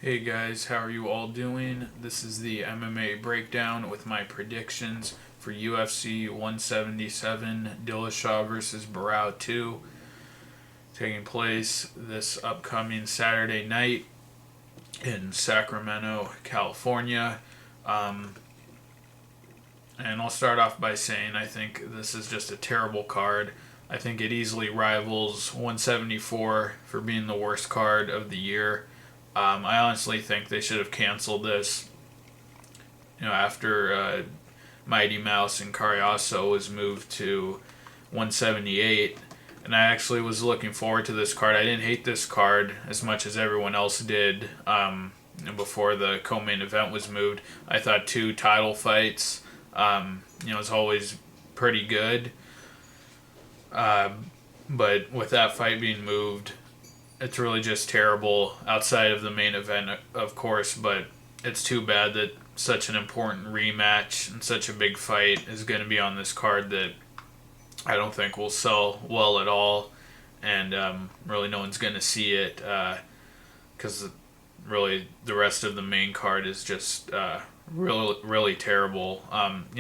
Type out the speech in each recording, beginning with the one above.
Hey guys, how are you all doing? This is the MMA breakdown with my predictions for UFC 177 Dillashaw versus Barao 2, taking place this upcoming Saturday night in Sacramento, California. Um, and I'll start off by saying I think this is just a terrible card. I think it easily rivals 174 for being the worst card of the year. I honestly think they should have canceled this. After Mighty Mouse and Correia was moved to 178, and I actually was looking forward to this card. I didn't hate this card as much as everyone else did. Before the co-main event was moved, I thought two title fights. It's always pretty good. But with that fight being moved, it's really just terrible outside of the main event, of course, but it's too bad that such an important rematch and such a big fight is going to be on this card that I don't think will sell well at all, and really no one's going to see it because really the rest of the main card is just really terrible.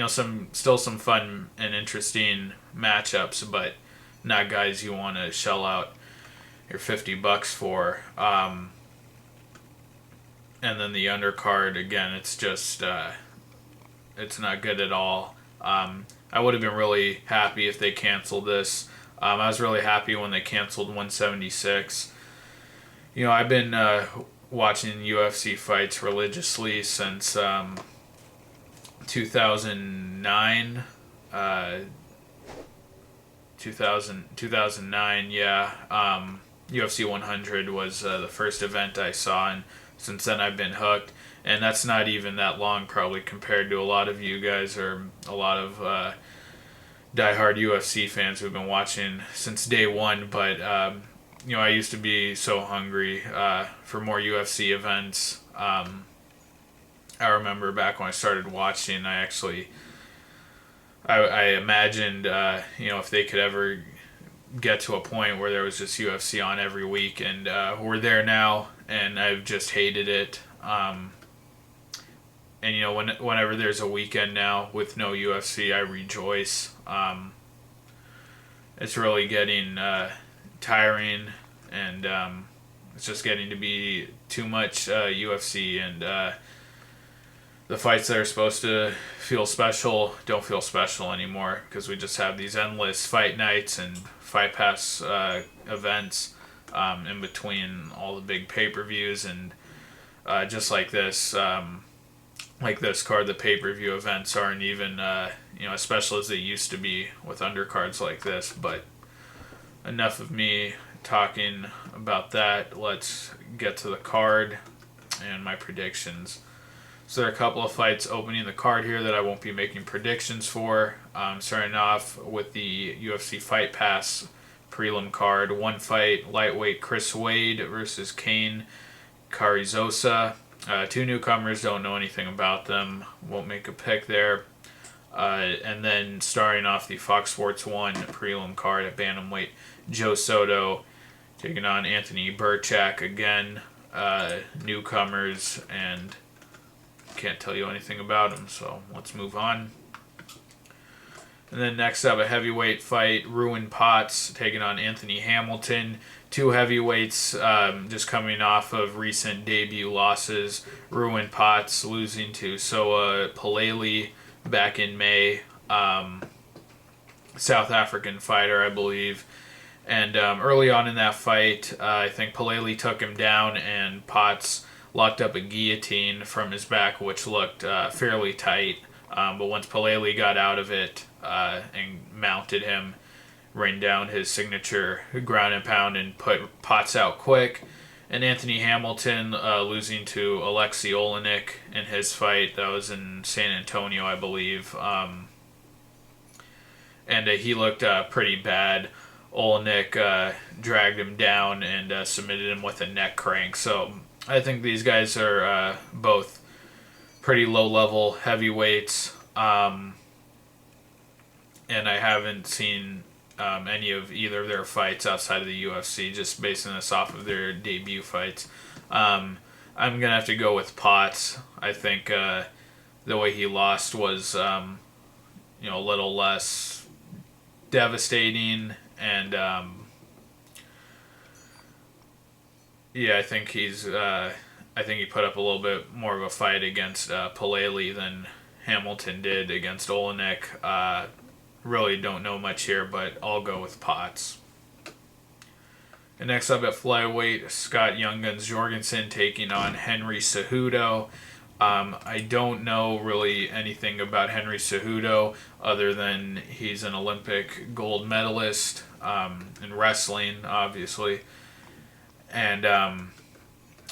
Some fun and interesting matchups, but not guys you want to shell out your $50 for. And then the undercard, again, it's just it's not good at all. I would have been really happy if they canceled this. I was really happy when they canceled 176. I've been watching UFC fights religiously since 2009. 2009, yeah. UFC 100 was the first event I saw, and since then I've been hooked. And that's not even that long, probably, compared to a lot of you guys or a lot of diehard UFC fans who've been watching since day one. But I used to be so hungry for more UFC events. I remember back when I started watching, I imagined, if they could ever get to a point where there was just UFC on every week, and we're there now, and I've just hated it. Whenever there's a weekend now with no UFC, I rejoice. It's really getting tiring, and it's just getting to be too much UFC, and the fights that are supposed to feel special don't feel special anymore because we just have these endless fight nights and fight pass events in between all the big pay-per-views, and just like this card, the pay-per-view events aren't even as special as they used to be with undercards like this. But enough of me talking about that. Let's get to the card and my predictions. So there are a couple of fights opening the card here that I won't be making predictions for. Starting off with the UFC Fight Pass prelim card. One fight, lightweight Chris Wade versus Kane Carrizosa. Two newcomers, don't know anything about them. Won't make a pick there. And then starting off the Fox Sports 1 prelim card at bantamweight, Joe Soto taking on Anthony Burchak. Again, newcomers, and can't tell you anything about him, so let's move on. And then next up, a heavyweight fight, Ruin Potts taking on Anthony Hamilton. Two heavyweights just coming off of recent debut losses. Ruin Potts losing to Soa Paleli back in May. South African fighter, I believe. And early on in that fight, I think Paleli took him down, and Potts locked up a guillotine from his back, which looked fairly tight. But once Paleli got out of it and mounted him, rained down his signature ground and pound and put Potts out quick. And Anthony Hamilton losing to Alexei Olenek in his fight. That was in San Antonio, I believe. And he looked pretty bad. Olenek dragged him down and submitted him with a neck crank. So I think these guys are both pretty low-level heavyweights, and I haven't seen any of either of their fights outside of the UFC, just basing this off of their debut fights. I'm gonna have to go with Potts. I think the way he lost was a little less devastating, and yeah, I think he put up a little bit more of a fight against Paleli than Hamilton did against Olenek. Really don't know much here, but I'll go with Potts. And next up at flyweight, Scott Young Guns Jorgensen taking on Henry Cejudo. I don't know really anything about Henry Cejudo other than he's an Olympic gold medalist in wrestling, obviously. And I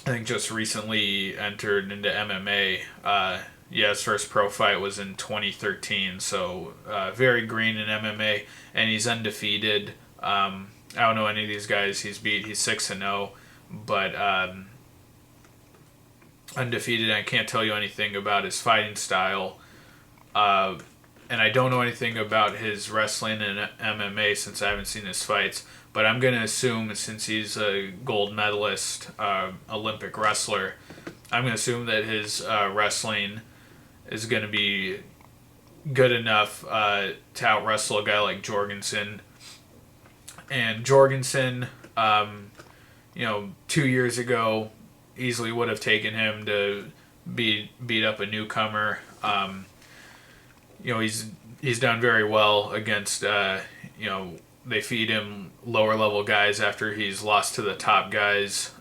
think just recently entered into MMA. His first pro fight was in 2013, so very green in MMA, and he's undefeated. I don't know any of these guys he's beat. He's 6-0, but undefeated. I can't tell you anything about his fighting style, and I don't know anything about his wrestling and MMA since I haven't seen his fights. But I'm going to assume, since he's a gold medalist, Olympic wrestler, I'm going to assume that his wrestling is going to be good enough to out-wrestle a guy like Jorgensen. And Jorgensen, 2 years ago, easily would have taken him to beat up a newcomer. He's done very well against, they feed him lower level guys after he's lost to the top guys.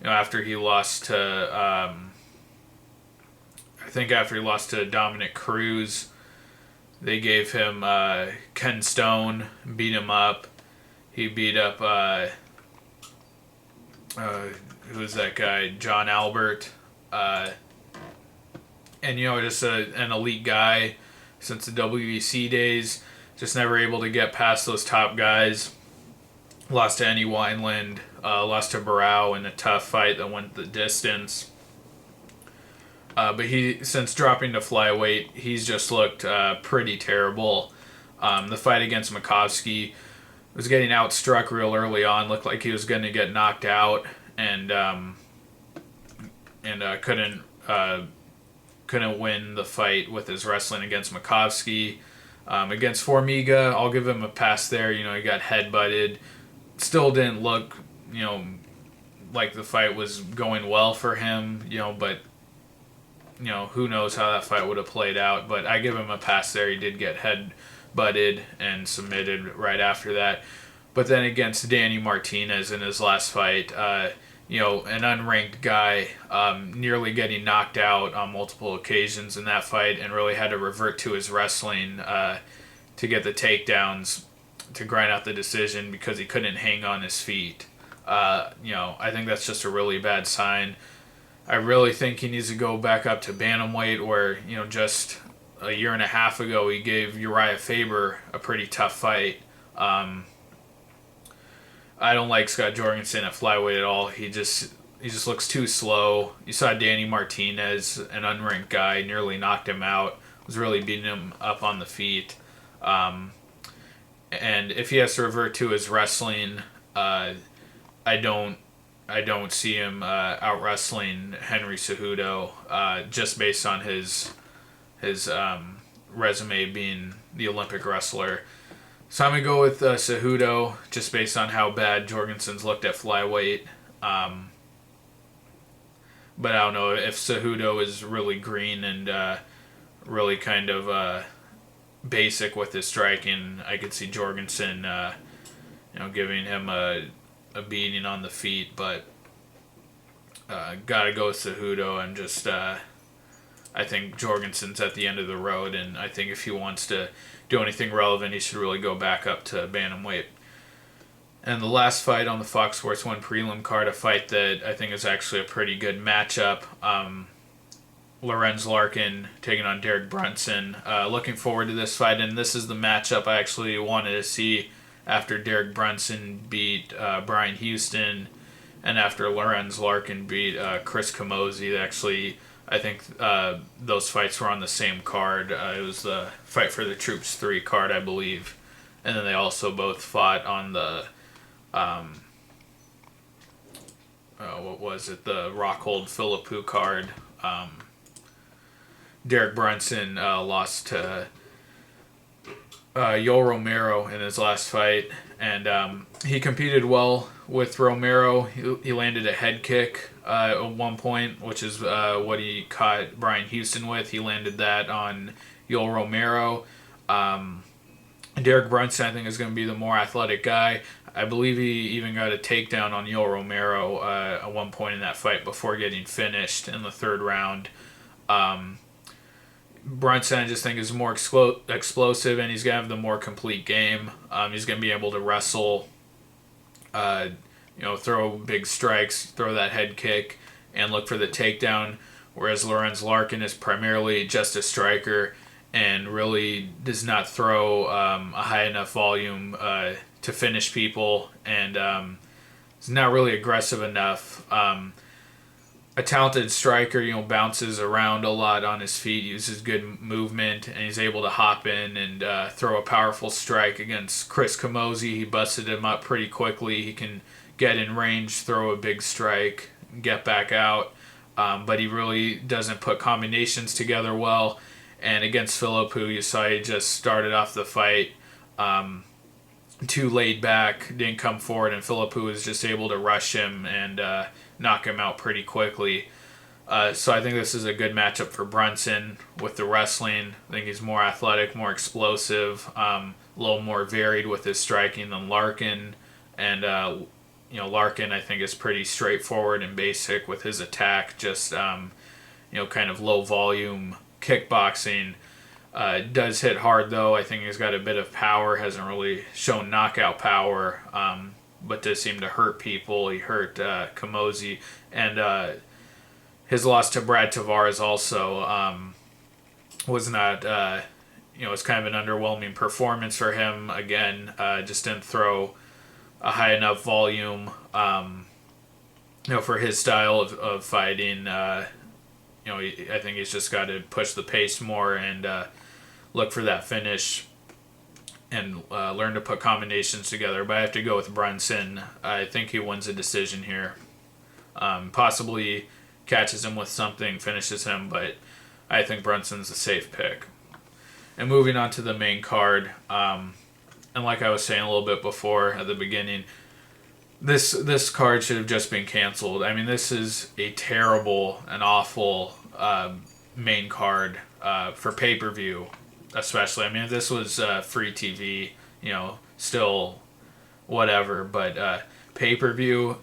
After he lost to, after he lost to Dominic Cruz, they gave him Ken Stone, beat him up. He beat up, who's that guy? John Albert. And, just an elite guy since the WEC days. Just never able to get past those top guys. Lost to Eddie Wineland. Lost to Barao in a tough fight that went the distance. But since dropping to flyweight, he's just looked pretty terrible. The fight against Makovsky was getting outstruck real early on. Looked like he was going to get knocked out, and couldn't win the fight with his wrestling against Makovsky. Against Formiga, I'll give him a pass there. He got headbutted. Still didn't look, like the fight was going well for him, but, who knows how that fight would have played out. But I give him a pass there. He did get headbutted and submitted right after that. But then against Danny Martinez in his last fight, an unranked guy, nearly getting knocked out on multiple occasions in that fight, and really had to revert to his wrestling to get the takedowns to grind out the decision because he couldn't hang on his feet. I think that's just a really bad sign. I really think he needs to go back up to bantamweight, where just a year and a half ago he gave Uriah Faber a pretty tough fight. I don't like Scott Jorgensen at flyweight at all. He just looks too slow. You saw Danny Martinez, an unranked guy, nearly knocked him out. Was really beating him up on the feet. And if he has to revert to his wrestling, I don't see him out wrestling Henry Cejudo just based on his resume being the Olympic wrestler. So I'm going to go with Cejudo, just based on how bad Jorgensen's looked at flyweight. But I don't know, if Cejudo is really green and really kind of basic with his striking, I could see Jorgensen giving him a beating on the feet. But got to go with Cejudo, and just I think Jorgensen's at the end of the road, and I think if he wants to do anything relevant, he should really go back up to bantamweight. And the last fight on the Fox Sports 1 prelim card, a fight that I think is actually a pretty good matchup. Lorenz Larkin taking on Derek Brunson. Looking forward to this fight, and this is the matchup I actually wanted to see after Derek Brunson beat Brian Houston, and after Lorenz Larkin beat Chris Camozzi. Actually, I think those fights were on the same card. It was the Fight for the Troops 3 card, I believe. And then they also both fought on the what was it, the Rockhold Philippou card. Derek Brunson lost to Yoel Romero in his last fight, and he competed well with Romero. He landed a head kick at one point, which is what he caught Brian Houston with. He landed that on Yoel Romero. Derek Brunson, I think, is going to be the more athletic guy. I believe he even got a takedown on Yoel Romero at one point in that fight before getting finished in the third round. Brunson, I just think, is more explosive, and he's going to have the more complete game. He's going to be able to wrestle, throw big strikes, throw that head kick, and look for the takedown, whereas Lorenz Larkin is primarily just a striker and really does not throw a high enough volume to finish people, and is not really aggressive enough. A talented striker, bounces around a lot on his feet, uses good movement, and he's able to hop in and throw a powerful strike against Chris Camozzi. He busted him up pretty quickly. He can get in range, throw a big strike, get back out, but he really doesn't put combinations together well. And against Philippou, you saw he just started off the fight too laid back, didn't come forward, and Philippou was just able to rush him and knock him out pretty quickly. So I think this is a good matchup for Brunson with the wrestling. I think he's more athletic, more explosive, a little more varied with his striking than Larkin. And, Larkin, I think, is pretty straightforward and basic with his attack, just, kind of low volume kickboxing. Does hit hard, though. I think he's got a bit of power, hasn't really shown knockout power, but does seem to hurt people. He hurt Camozzi, and his loss to Brad Tavares also was not, it's kind of an underwhelming performance for him. Again, just didn't throw a high enough volume, for his style of fighting. I think he's just got to push the pace more and look for that finish and learn to put combinations together. But I have to go with Brunson. I think he wins a decision here. Possibly catches him with something, finishes him, but I think Brunson's a safe pick. And moving on to the main card, and like I was saying a little bit before at the beginning, this card should have just been canceled. I mean, this is a terrible and awful main card for pay-per-view, especially. I mean, if this was free TV, still whatever, but pay-per-view,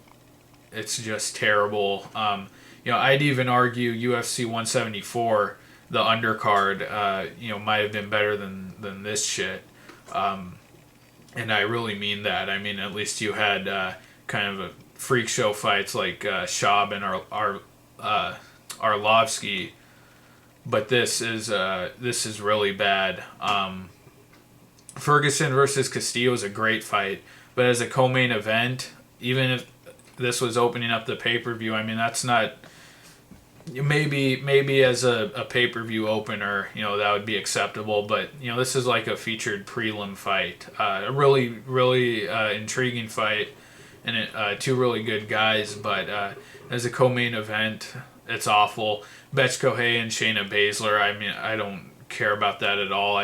it's just terrible. I'd even argue UFC 174, the undercard, might have been better than this shit. And I really mean that. I mean, at least you had kind of a freak show fights like Schaub and Arlovsky, but this is really bad. Ferguson versus Castillo is a great fight, but as a co-main event, even if this was opening up the pay-per-view, I mean, that's not... Maybe as a pay-per-view opener, that would be acceptable, but this is like a featured prelim fight, a really intriguing fight, and two really good guys, but as a co-main event, it's awful. Betch Correia and Shayna Baszler, I mean, I don't care about that at all.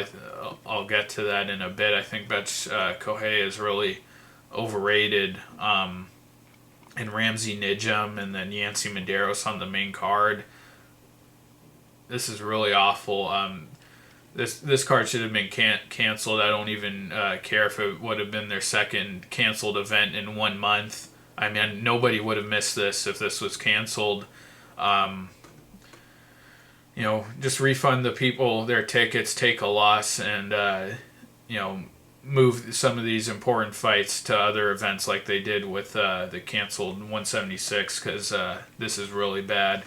I'll get to that in a bit. I think Betch Correia is really overrated. And Ramsey Nijem, and then Yancy Medeiros on the main card. This is really awful. This card should have been canceled. I don't even care if it would have been their second canceled event in 1 month. I mean, nobody would have missed this if this was canceled. Just refund the people their tickets, take a loss, and move some of these important fights to other events like they did with the canceled 176, because this is really bad.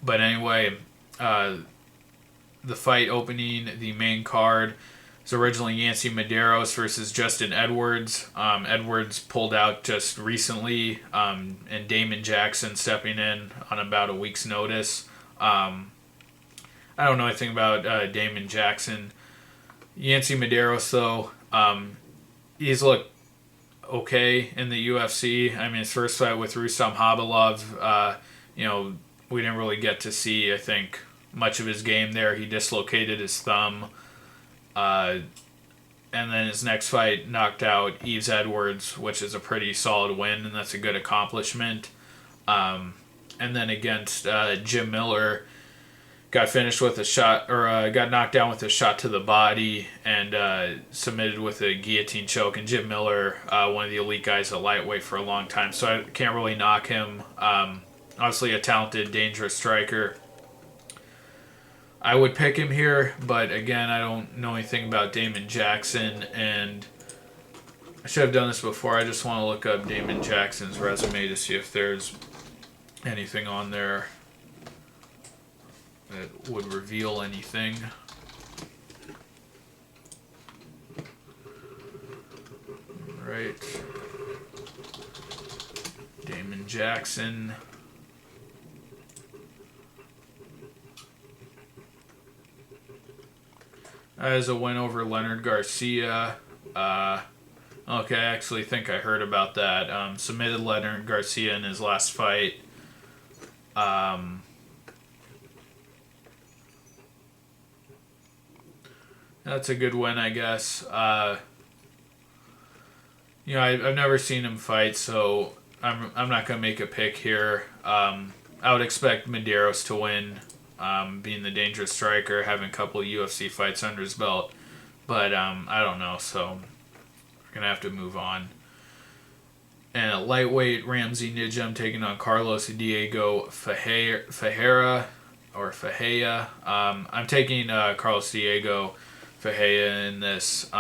But anyway, the fight opening the main card was originally Yancy Medeiros versus Justin Edwards. Edwards pulled out just recently, and Damon Jackson stepping in on about a week's notice. I don't know anything about Damon Jackson. Yancy Medeiros, though, he's looked okay in the UFC. I mean, his first fight with Rustam Habilov, we didn't really get to see, I think, much of his game there. He dislocated his thumb. And then his next fight knocked out Yves Edwards, which is a pretty solid win, and that's a good accomplishment. And then against Jim Miller, got finished with a shot, or got knocked down with a shot to the body, and submitted with a guillotine choke. And Jim Miller, one of the elite guys at lightweight for a long time, so I can't really knock him. Obviously a talented, dangerous striker. I would pick him here, but again, I don't know anything about Damon Jackson, and I should have done this before. I just want to look up Damon Jackson's resume to see if there's anything on there that would reveal anything. Right. Damon Jackson. As a win over Leonard Garcia. Okay, I actually think I heard about that. Submitted Leonard Garcia in his last fight. That's a good win, I guess. I've never seen him fight, so I'm not gonna make a pick here. I would expect Medeiros to win. Being the dangerous striker, having a couple of UFC fights under his belt. But I don't know, so we're going to have to move on. And at lightweight, Ramsey Nijem taking on Carlos Diego Ferreira. I'm taking Carlos Diego Ferreira in this.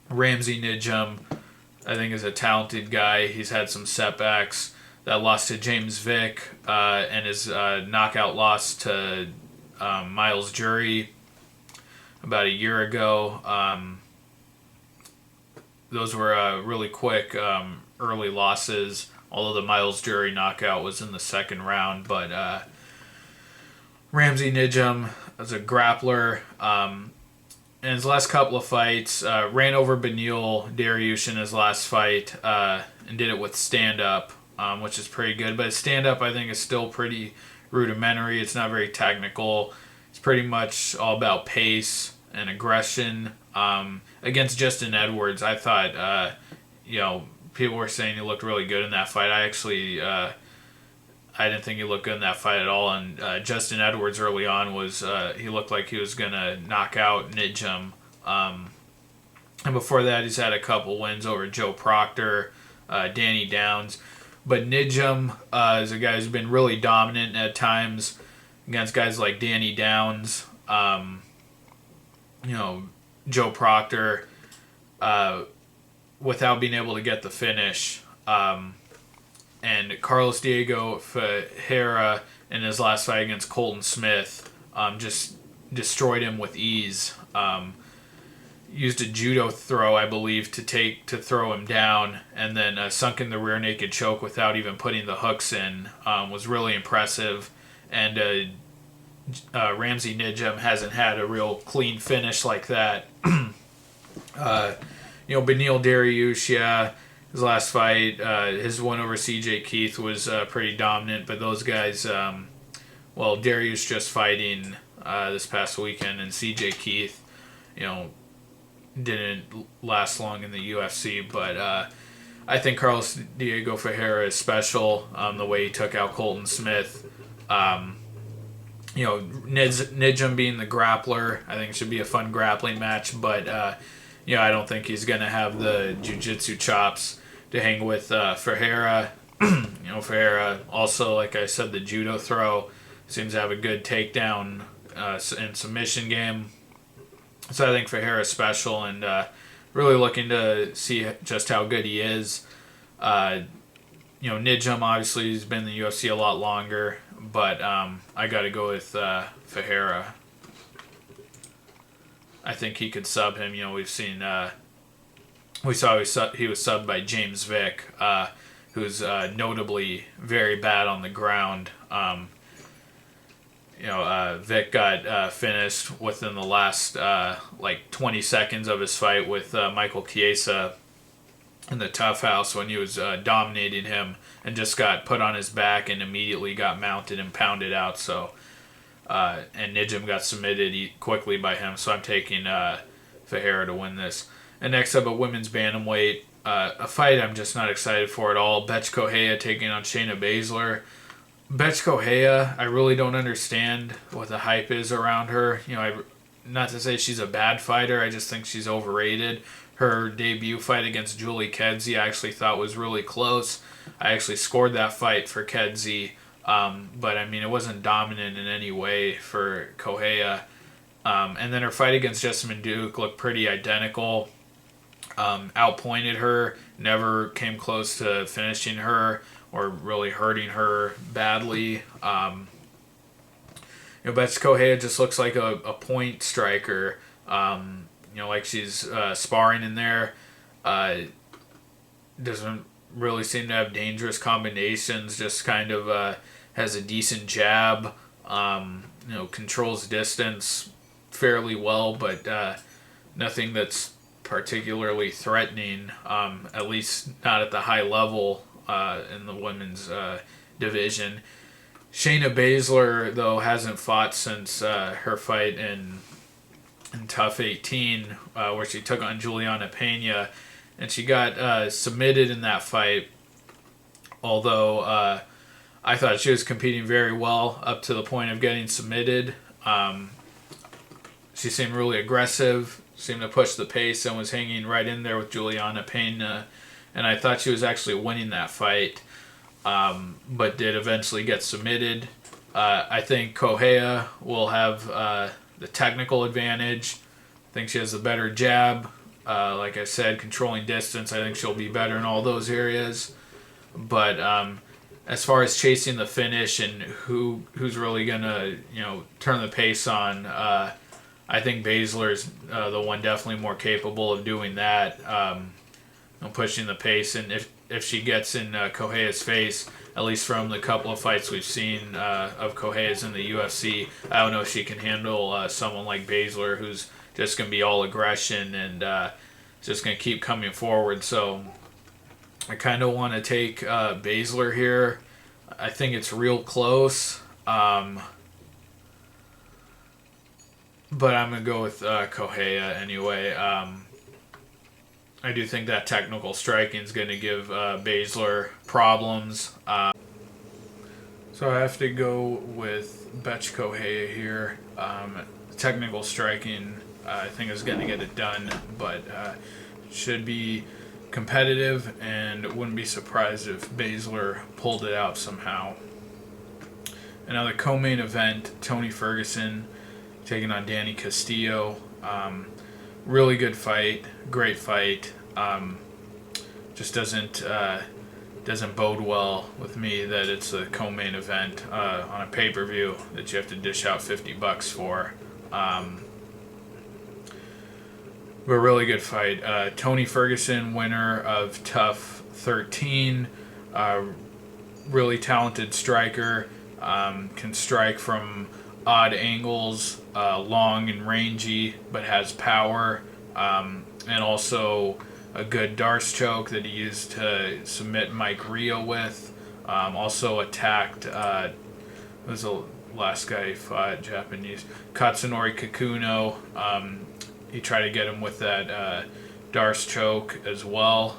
Ramsey Nijem, I think, is a talented guy. He's had some setbacks. That loss to James Vick and his knockout loss to Miles Jury about a year ago. Those were really quick early losses, although the Miles Jury knockout was in the second round. But Ramsey Nijem as a grappler, in his last couple of fights, ran over Beneil Dariush in his last fight and did it with stand-up. Which is pretty good. But his stand-up, I think, is still pretty rudimentary. It's not very technical. It's pretty much all about pace and aggression. Against Justin Edwards, I thought, people were saying he looked really good in that fight. I actually, I didn't think he looked good in that fight at all. And Justin Edwards early on he looked like he was going to knock out Nijem. And before that, he's had a couple wins over Joe Proctor, Danny Downs. But Nijem is a guy who's been really dominant at times against guys like Danny Downs, Joe Proctor, without being able to get the finish. And Carlos Diego Ferreira in his last fight against Colton Smith just destroyed him with ease. Used a judo throw, I believe, to throw him down, and then sunk in the rear naked choke without even putting the hooks in. Was really impressive, and Ramsey Nijem hasn't had a real clean finish like that. Beneil Dariush, his last fight, his win over CJ Keith was pretty dominant, but those guys, Dariush just fighting this past weekend, and CJ Keith, didn't last long in the UFC, but I think Carlos Diego Ferreira is special. The way he took out Colton Smith, Nijem being the grappler, I think it should be a fun grappling match. But I don't think he's gonna have the jiu-jitsu chops to hang with Ferreira. Ferreira also, like I said, the judo throw seems to have a good takedown and submission game. So I think Ferreira is special, and really looking to see just how good he is. Nijem obviously has been in the UFC a lot longer, but I got to go with Ferreira. I think he could sub him. We've seen he was subbed by James Vick, who's notably very bad on the ground. Vic got finished within the last 20 seconds of his fight with Michael Chiesa in the tough house when he was dominating him, and just got put on his back and immediately got mounted and pounded out. So and Nijem got submitted quickly by him. So I'm taking Ferreira to win this. And next up, a women's bantamweight, a fight I'm just not excited for at all. Correia taking on Shayna Baszler. Correia, I really don't understand what the hype is around her. You know, not to say she's a bad fighter, I just think she's overrated. Her debut fight against Julie Kedzie I actually thought was really close. I actually scored that fight for Kedzie, but I mean, it wasn't dominant in any way for Correia. And then her fight against Jessamine Duke looked pretty identical. Outpointed her, never came close to finishing her or really hurting her badly. Correia just looks like a point striker. Like she's sparring in there. Doesn't really seem to have dangerous combinations. Just kind of has a decent jab. Controls distance fairly well, but nothing that's particularly threatening. At least not at the high level in the women's division. Shayna Baszler, though, hasn't fought since her fight in Tough 18, where she took on Juliana Pena, and she got submitted in that fight, although I thought she was competing very well up to the point of getting submitted. She seemed really aggressive, seemed to push the pace, and was hanging right in there with Juliana Pena, and I thought she was actually winning that fight. But did eventually get submitted. I think Correia will have the technical advantage. I think she has the better jab. Like I said, controlling distance, I think she'll be better in all those areas. But as far as chasing the finish and who's really going to turn the pace on, I think Baszler's the one definitely more capable of doing that, pushing the pace. And if she gets in Correia's face, at least from the couple of fights we've seen of Correia's in the UFC, I don't know if she can handle someone like Baszler, who's just going to be all aggression and just going to keep coming forward. So I kind of want to take Baszler here. I think it's real close, but I'm going to go with Correia anyway. I do think that technical striking is going to give Baszler problems. So I have to go with Correia here. Technical striking, I think, is going to get it done, but should be competitive, and wouldn't be surprised if Baszler pulled it out somehow. Another co-main event, Tony Ferguson taking on Danny Castillo. Really good fight, great fight. Just doesn't bode well with me that it's a co-main event on a pay-per-view that you have to dish out $50 for. But really good fight. Tony Ferguson, winner of Tough 13. Really talented striker. Can strike from odd angles, long and rangy, but has power, and also a good Darce choke that he used to submit Mike Rio with. Also attacked, what was the last guy he fought, Japanese? Katsunori Kikuno. He tried to get him with that Darce choke as well.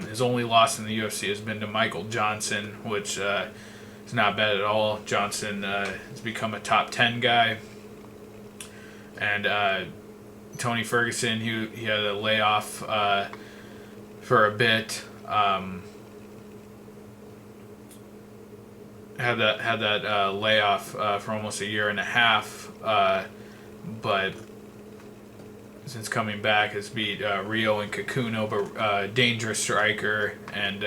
His only loss in the UFC has been to Michael Johnson, which is not bad at all. Johnson has become a top 10 guy. And Tony Ferguson, he had a layoff for a bit. Had that layoff for almost a year and a half, but since coming back has beat Rio and Kikuno, but dangerous striker and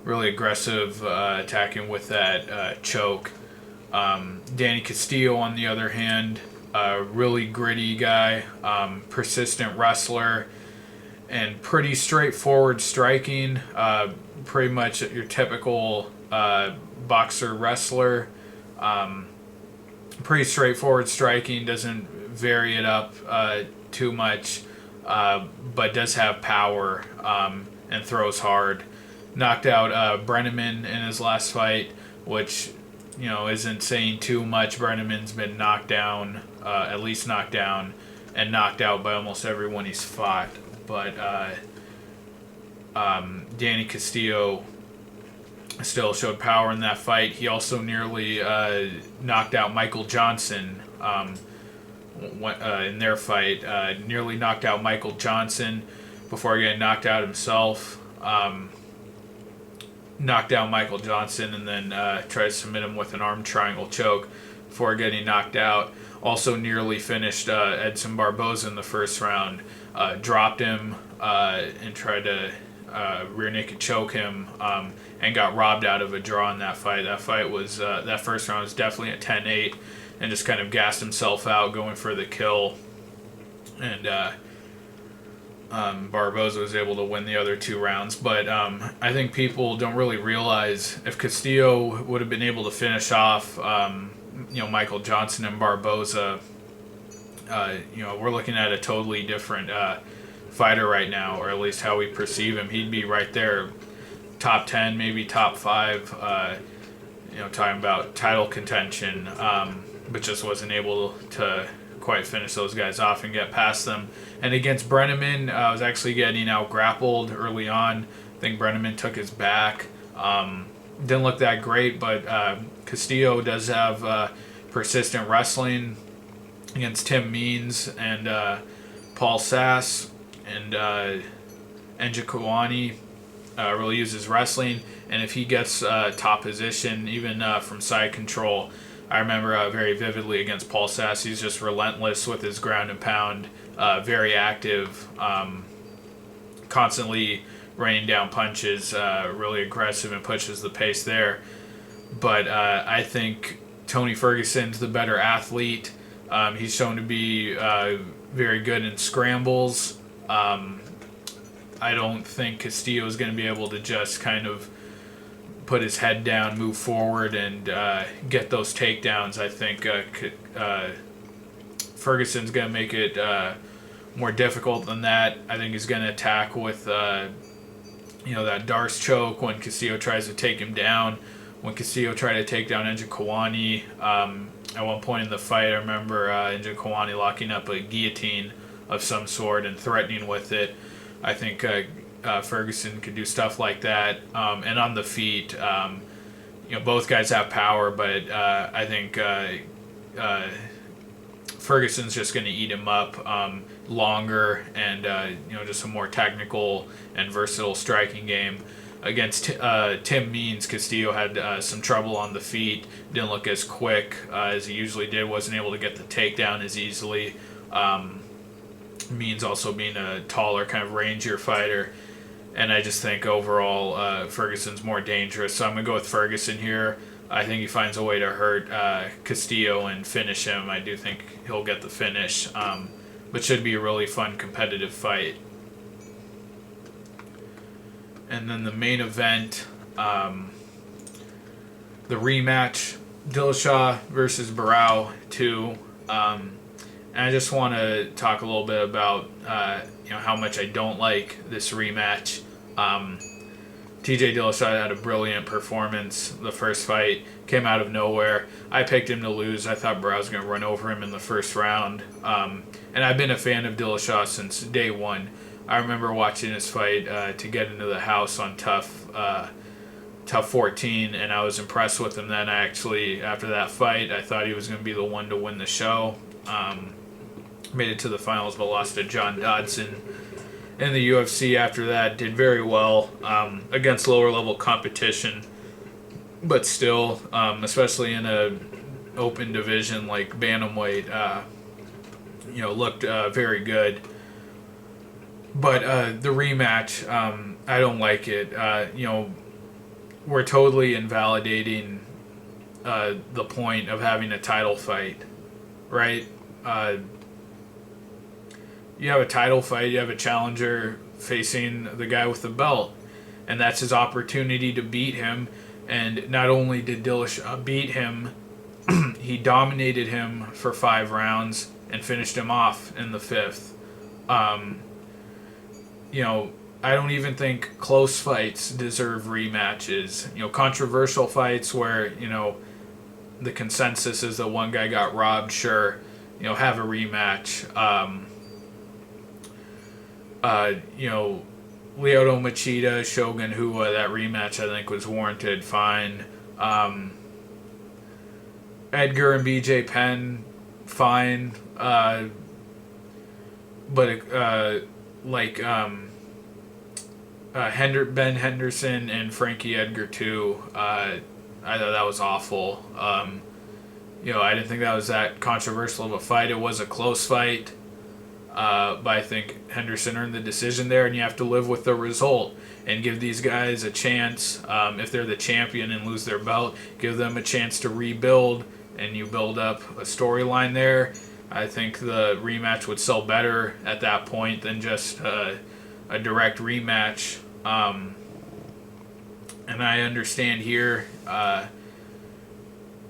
really aggressive attacking with that choke. Danny Castillo, on the other hand, really gritty guy, persistent wrestler, and pretty straightforward striking. Pretty much your typical boxer wrestler. Pretty straightforward striking, doesn't vary it up too much, but does have power. and throws hard. Knocked out Brenneman in his last fight, which isn't saying too much. Brenneman's been knocked down, at least knocked down, and knocked out by almost everyone he's fought. But Danny Castillo still showed power in that fight. He also nearly knocked out Michael Johnson in their fight. Nearly knocked out Michael Johnson before getting knocked out himself. Knocked out Michael Johnson and then tried to submit him with an arm triangle choke before getting knocked out. Also nearly finished Edson Barboza in the first round. Dropped him and tried to rear naked choke him and got robbed out of a draw in that fight. That fight was that first round was definitely a 10-8 and just kind of gassed himself out going for the kill. And Barboza was able to win the other 2 rounds. But I think people don't really realize if Castillo would have been able to finish off Michael Johnson and Barboza, we're looking at a totally different fighter right now, or at least how we perceive him. He'd be right there, top 10, maybe top 5, talking about title contention, but just wasn't able to quite finish those guys off and get past them. And against Brenneman, I was actually getting out grappled early on. I think Brenneman took his back. Didn't look that great, but Castillo does have persistent wrestling against Tim Means and Paul Sass, and Njokuani really uses wrestling. And if he gets top position, even from side control, I remember very vividly against Paul Sass, he's just relentless with his ground and pound, very active, constantly raining down punches, really aggressive and pushes the pace there. But I think Tony Ferguson's the better athlete. He's shown to be very good in scrambles. I don't think Castillo is going to be able to just kind of put his head down, move forward, and get those takedowns. I think Ferguson's going to make it more difficult than that. I think he's going to attack with that Darce choke when Castillo tries to take him down. When Castillo tried to take down Njokuani, at one point in the fight, I remember Njokuani locking up a guillotine of some sort and threatening with it. I think Ferguson could do stuff like that. And on the feet, both guys have power, but I think Ferguson's just going to eat him up longer and just a more technical and versatile striking game. Against Tim Means, Castillo had some trouble on the feet. Didn't look as quick as he usually did. Wasn't able to get the takedown as easily. Means also being a taller, kind of rangier fighter. And I just think overall Ferguson's more dangerous. So I'm going to go with Ferguson here. I think he finds a way to hurt Castillo and finish him. I do think he'll get the finish. But should be a really fun, competitive fight. And then the main event, the rematch, Dillashaw versus Barao 2. And I just want to talk a little bit about how much I don't like this rematch. TJ Dillashaw had a brilliant performance the first fight, came out of nowhere. I picked him to lose. I thought Barao was going to run over him in the first round. And I've been a fan of Dillashaw since day one. I remember watching his fight to get into the house on Tough 14, and I was impressed with him then. I actually, after that fight, I thought he was going to be the one to win the show. Made it to the finals, but lost to John Dodson. In the UFC after that, did very well against lower level competition, but still, especially in a open division like bantamweight, looked very good. But the rematch, I don't like it. We're totally invalidating the point of having a title fight, right? You have a title fight, you have a challenger facing the guy with the belt, and that's his opportunity to beat him. And not only did Dillashaw beat him, he dominated him for 5 rounds and finished him off in the 5th. I don't even think close fights deserve rematches. Controversial fights where, the consensus is that one guy got robbed, sure, have a rematch. Lyoto Machida, Shogun Hua, that rematch I think was warranted, fine. Edgar and BJ Penn, fine. Ben Henderson and Frankie Edgar too. I thought that was awful. I didn't think that was that controversial of a fight. It was a close fight, but I think Henderson earned the decision there, and you have to live with the result and give these guys a chance. If they're the champion and lose their belt, give them a chance to rebuild, and you build up a storyline there. I think the rematch would sell better at that point than just a direct rematch. And I understand here,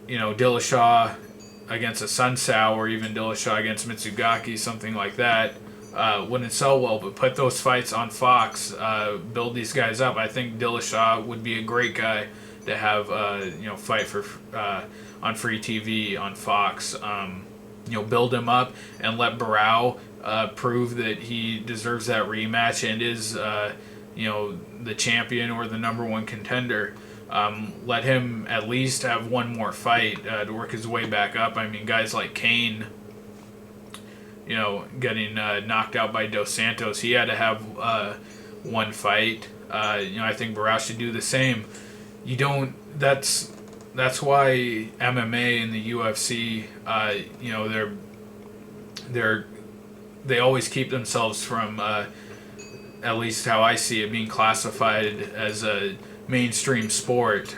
Dillashaw against a Sunsao or even Dillashaw against Mitsugaki, something like that, wouldn't sell well. But put those fights on Fox, build these guys up. I think Dillashaw would be a great guy to have, fight for on free TV on Fox. Build him up and let Barao prove that he deserves that rematch and is, the champion or the number one contender. Let him at least have one more fight to work his way back up. I mean, guys like Kane, getting knocked out by Dos Santos, he had to have one fight. I think Barao should do the same. That's why MMA and the UFC, they always keep themselves from, at least how I see it, being classified as a mainstream sport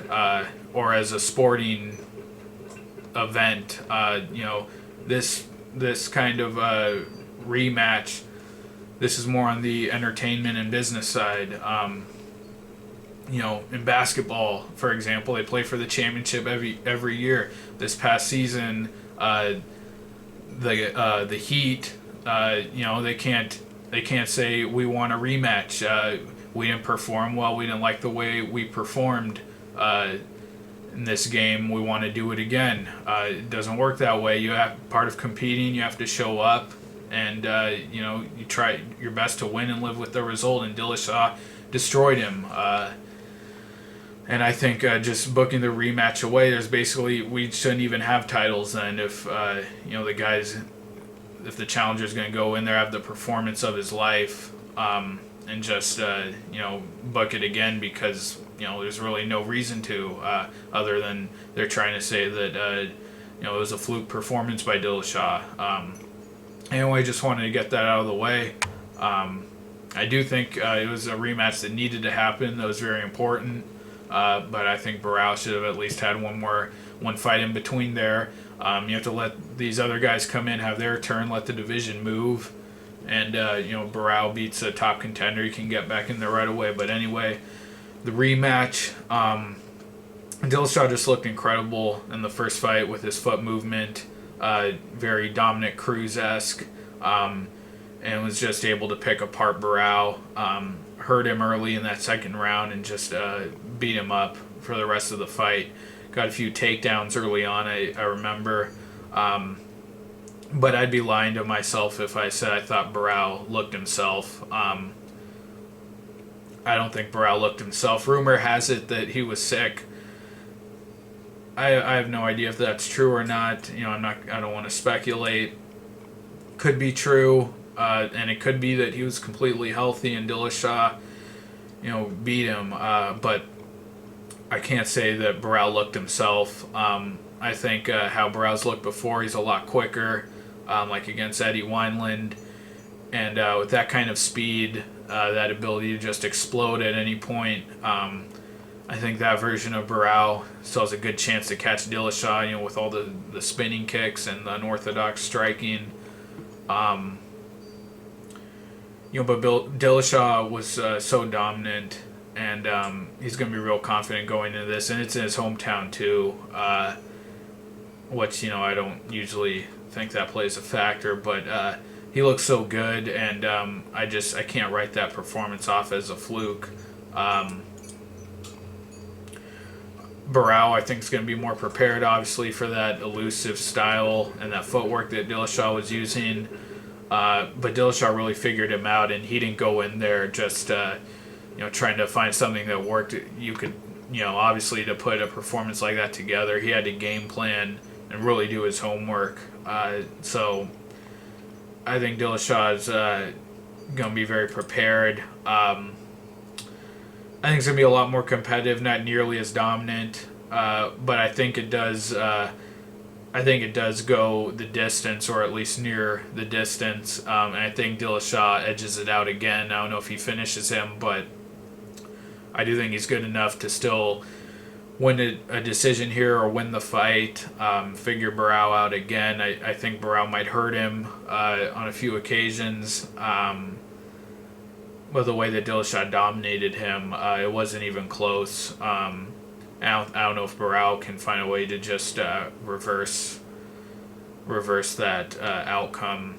or as a sporting event. This kind of rematch, this is more on the entertainment and business side. In basketball, for example, they play for the championship every year. This past season, the Heat, they can't say we want a rematch. We didn't perform well. We didn't like the way we performed in this game. We want to do it again. It doesn't work that way. Part of competing, you have to show up, and you try your best to win and live with the result. And Dillashaw destroyed him. And I think just booking the rematch away, we shouldn't even have titles then if if the challenger's going to go in there, have the performance of his life, and just book it again because there's really no reason to other than they're trying to say that it was a fluke performance by Dillashaw. Anyway, just wanted to get that out of the way. I do think it was a rematch that needed to happen. That was very important. But I think Barao should have at least had one fight in between there. You have to let these other guys come in, have their turn, let the division move, and Barao beats a top contender. You can get back in there right away. But anyway, the rematch, Dillashaw just looked incredible in the first fight with his foot movement, very Dominic Cruz-esque, and was just able to pick apart Barao. Hurt him early in that second round and just beat him up for the rest of the fight. Got a few takedowns early on, I remember. But I'd be lying to myself if I said I thought Barao looked himself. I don't think Barao looked himself. Rumor has it that he was sick. I have no idea if that's true or not. I don't want to speculate. Could be true. And it could be that he was completely healthy and Dillashaw, beat him. But I can't say that Barao looked himself. I think how Barao's looked before, he's a lot quicker, like against Eddie Wineland. And with that kind of speed, that ability to just explode at any point, I think that version of Barao still has a good chance to catch Dillashaw, with all the spinning kicks and the unorthodox striking. But Dillashaw was so dominant, and he's going to be real confident going into this, and it's in his hometown too, which I don't usually think that plays a factor, but he looks so good, and I can't write that performance off as a fluke. Barao, I think, is going to be more prepared, obviously, for that elusive style and that footwork that Dillashaw was using. But Dillashaw really figured him out, and he didn't go in there just trying to find something that worked. You could, obviously, to put a performance like that together, he had to game plan and really do his homework. So I think Dillashaw is going to be very prepared. I think it's going to be a lot more competitive, not nearly as dominant, but I think it does. I think it does go the distance, or at least near the distance. And I think Dillashaw edges it out again. I don't know if he finishes him, but I do think he's good enough to still win a decision here or win the fight. Figure Barao out again. I think Barao might hurt him on a few occasions. But the way that Dillashaw dominated him, it wasn't even close. I don't know if Barao can find a way to just reverse that outcome.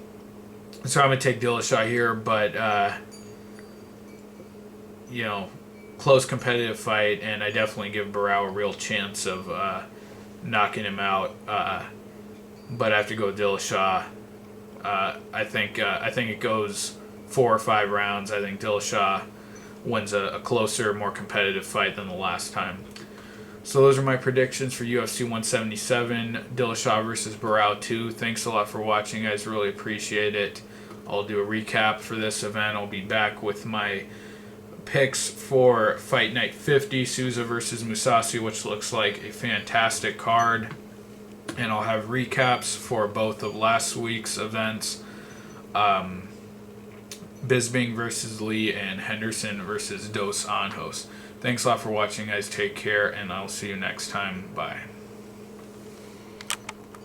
So I'm going to take Dillashaw here, but close competitive fight, and I definitely give Barao a real chance of knocking him out. But I have to go with Dillashaw. I think it goes 4 or 5 rounds. I think Dillashaw wins a closer, more competitive fight than the last time. So those are my predictions for UFC 177, Dillashaw versus Barao 2. Thanks a lot for watching, guys. Really appreciate it. I'll do a recap for this event. I'll be back with my picks for Fight Night 50, Souza versus Mousasi, which looks like a fantastic card. And I'll have recaps for both of last week's events. Bisping versus Lee and Henderson versus Dos Anjos. Thanks a lot for watching, guys. Take care, and I'll see you next time. Bye.